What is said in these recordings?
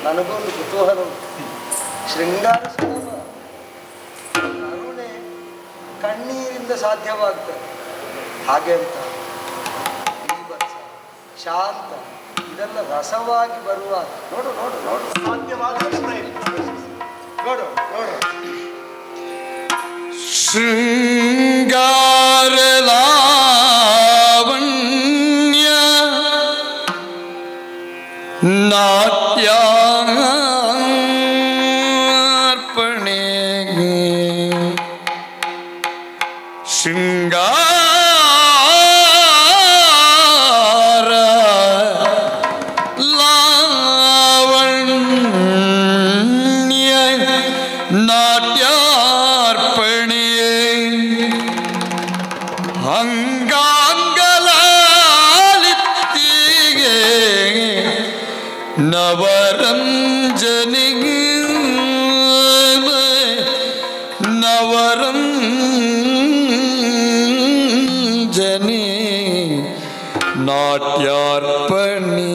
ನನಗೊಂದು ಕುತೂಹಲ ಶೃಂಗಾರ ಸುಲಭ ಕರುಣೆ ಕಣ್ಣೀರಿಂದ ಸಾಧ್ಯವಾಗ್ತದೆ ಹಾಗೆ ಅಂತ ಬೀಭತ್ಸ ಶಾಂತ ಇದೆಲ್ಲ ರಸವಾಗಿ ಬರುವಾಗ ನೋಡು ನೋಡು ನೋಡು ಸಾಧ್ಯವಾದ ನೋಡು ನೋಡು ಶೃಂಗಾರ ಲಾವಣ್ಯ ನಾಟ್ಯಾರ್ಪಣೆ ಶೃಂಗಾರ ಲಾವಣ್ಯ ನಾಟ್ಯಾರ್ಪಣೆ ಅಂಗಾಂಗಲಾಲಿತ್ತಿಗೆ ನವರಂಜನಿಗೆ ನವರಂಜನಿ ನಾಟ್ಯಾರ್ಪಣೆ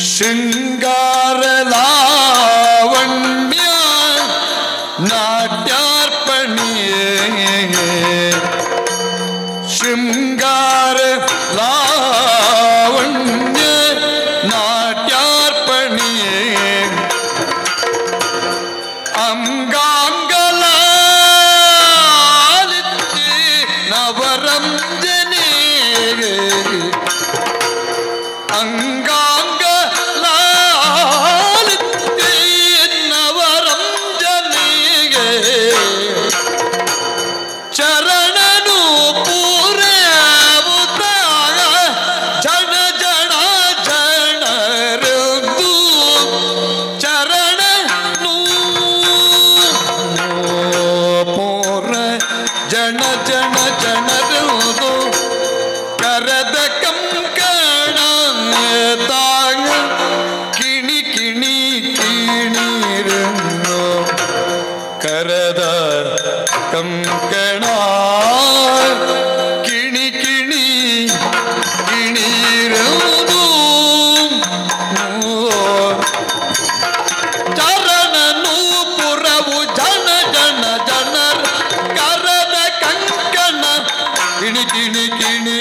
ಶೃಂಗಾರ ಲಾವಣ್ಯ ನಾಟ್ಯಾರ್ಪಣೆ ಶೃಂಗಾರ ಲಾವಣ್ಯ ನಾಟ್ಯಾರ್ಪಣೆ ಅಂಗಾಂಗಲಾಲಿತ್ತಿ ನವರಂಜನೆ ಅಂಗಾಂಗಲಾಲಿತ್ತಿ ನವರಂಜನೆಗೆ ಚರಣನು ಪೂರೈಸುತ್ತಾಗ ಜನ ಜನ ಜನರದು ಚರಣನು ಪೂರ ಜನ ಜನ ಜನರದು ಕರದ ಕಂಕಣ ತಾಗ ಕಿಣಿ ಕಿಣಿ ಕಿಣಿರನ್ನು ಕರದ ಕಂಕಣ ಕಿಣಿ ಕಿಣಿ ಕಿಣಿರದು ಚರಣನು ಪುರವು ಜನ ಜನ ಜನರ ಕರದ ಕಂಕಣ ಕಿಣಿ ಕಿಣಿ ಕಿಣಿ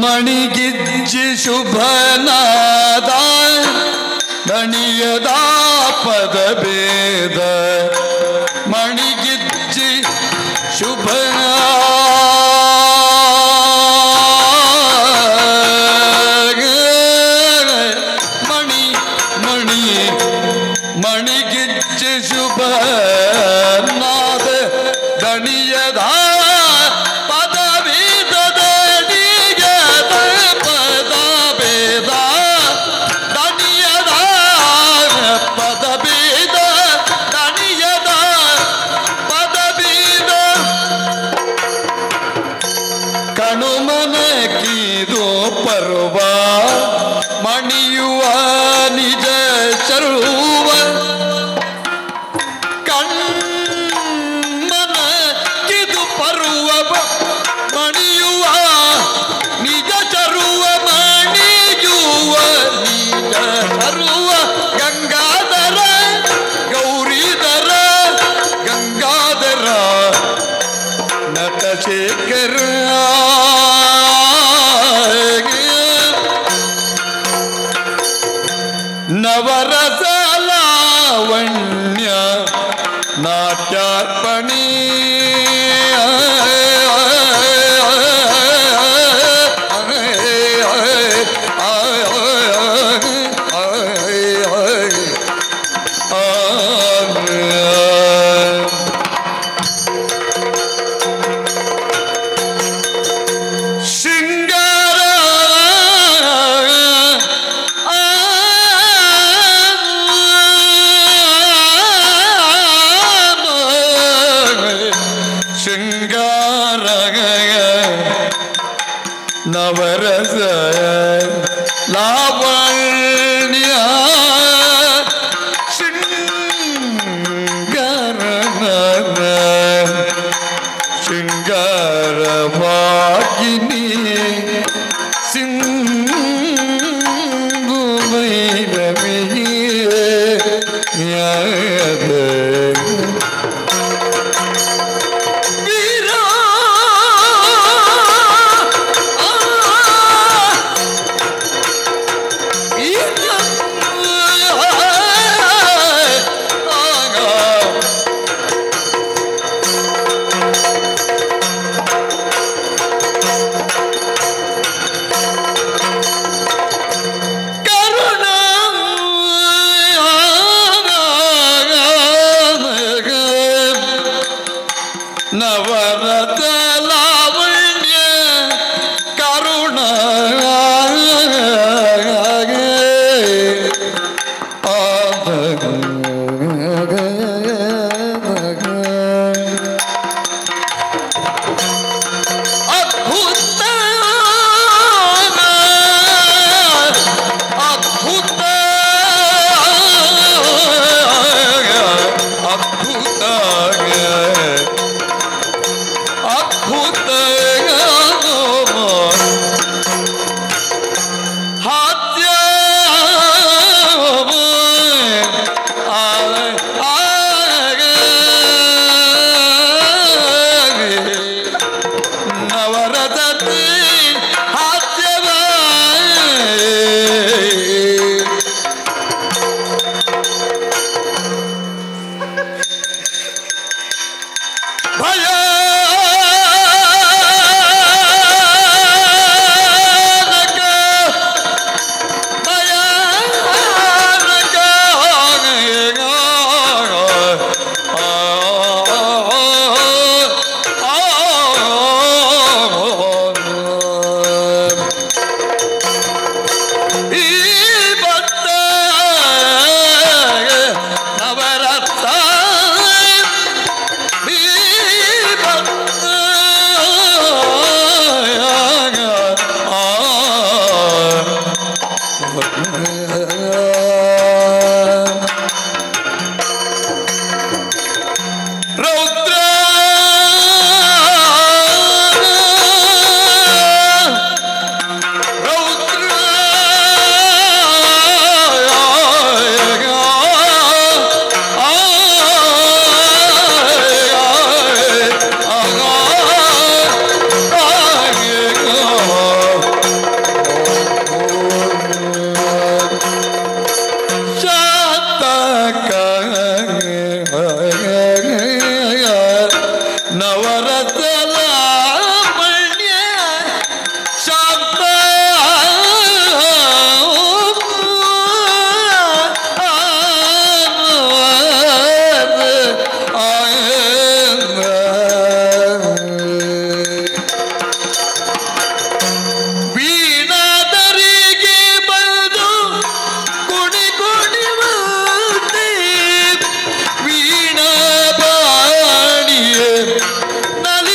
ಮಣಿಗಿಜ್ಜಿ ಶುಭನಾದ ದಣಿಯದ ಪದ ಭೇದ ಮಣಿಗಿಜ್ಜಿ ಶುಭ ಮಣಿ ಮಣಿ ಮಣಿಗಿಜ್ಜಿ ಶುಭ ನಾದ ದಣಿಯದ ಪದ ಭೇದ ಪದ ಭೇದ ದಣಿಯದ ಪದ ಭೇದ ದಣಿಯದ ಪದ ಭೇದ ಕಣುಮನ ಕೀದು ಪರ್ವ ಮಣಿಯುವ ನಿಜ ಚರುವ ಕಣ್ಮನ ಕಿದು ಪರ್ವ ಮಣಿಯುವ ನಿಜ ಚರುವ ಮಣಿಯುವ ನಿಜ ಚರುವ ಗಂಗಾಧರ ಗೌರಿಧರ ಗಂಗಾಧರ ನಟಶೇಖರ ನವರಸ ಲಾವಣ್ಯ ನಾಟ್ಯಾರ್ಪಣೆ ಶೃಂಗಾರ ಶೃಂಗಾರ ನವರಸ ಲಾವಣ್ಯ ಶೃಂಗಾರ ಶೃಂಗಾರವಾಗಿನಿ ಸಿಂಧು ಭೈರವಿಯೇ ನವರತ ಲಾವಣ್ಯ ಕರುಣ ಅದ್ಭುತ ಅದ್ಭುತ ಅದ್ಭುತ ಅದ್ಭುತ ಹಾಸ್ಯ ನವರದತಿ ಹಾಸ್ಯವ ಭಯ ರೌದ್ರ ರೌದ್ರ ನವರತ ಲಾವಣ್ಯ ಶಾಂತ ವೀಣಾದರಿಗೆ ಬಂದು ಕುಣಿ ಕುಣಿ ವೀಣಾ ಬಾಡಿಯೇ ನಲ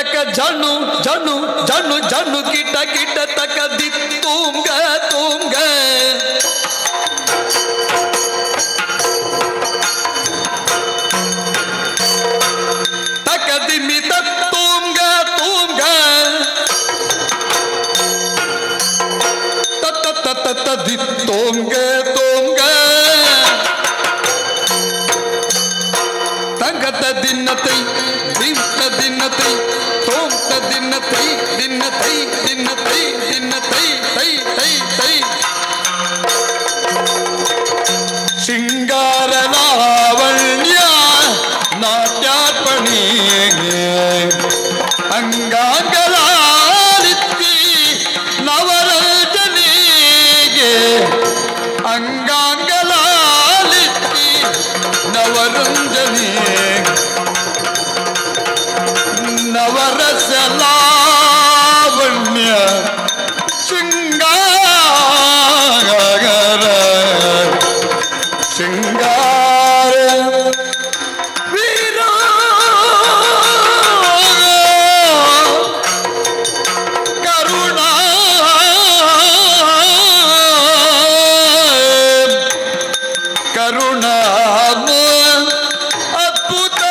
ತಕ ಜನು ಜನು ಜನು ಜನು ಕಿಟ ಕಿಟ ತಕ ದಿ ತುಂಗ ತುಂಗ ತಕ ದಿಮಿ ತುಂಗ ತುಂಗ ತತ್ತ ತತ್ತ ದಿ ತುಂಗ ತುಂಗ ತಂಗತ ದಿನ್ನತೈ ದಿನ್ನ ದಿನ್ನತೈ ತೋಂತ ದಿನ್ನತೈ ದಿನ್ನತೈ ದಿನ್ನತೈ ದಿನ್ನತೈ ತೈ ತೈ ತೈ ಶೃಂಗಾರ ಲಾವಣ್ಯ ನಾಟ್ಯಾರ್ಪಣಿ ಅಂಗಾಂಗಲಾಲಿತ್ತಿ ನವರಂಜನಿಗೆ ಅಂಗಾಂಗಲಾಲಿತ್ತಿ ನವರಂಜನಿ ನವರಸ ಲಾವಣ್ಯ ಶೃಂಗಾರ ಶೃಂಗಾರ ವೀರ ಕರುಣಾ ಕರುಣಾ ಅದ್ಭುತ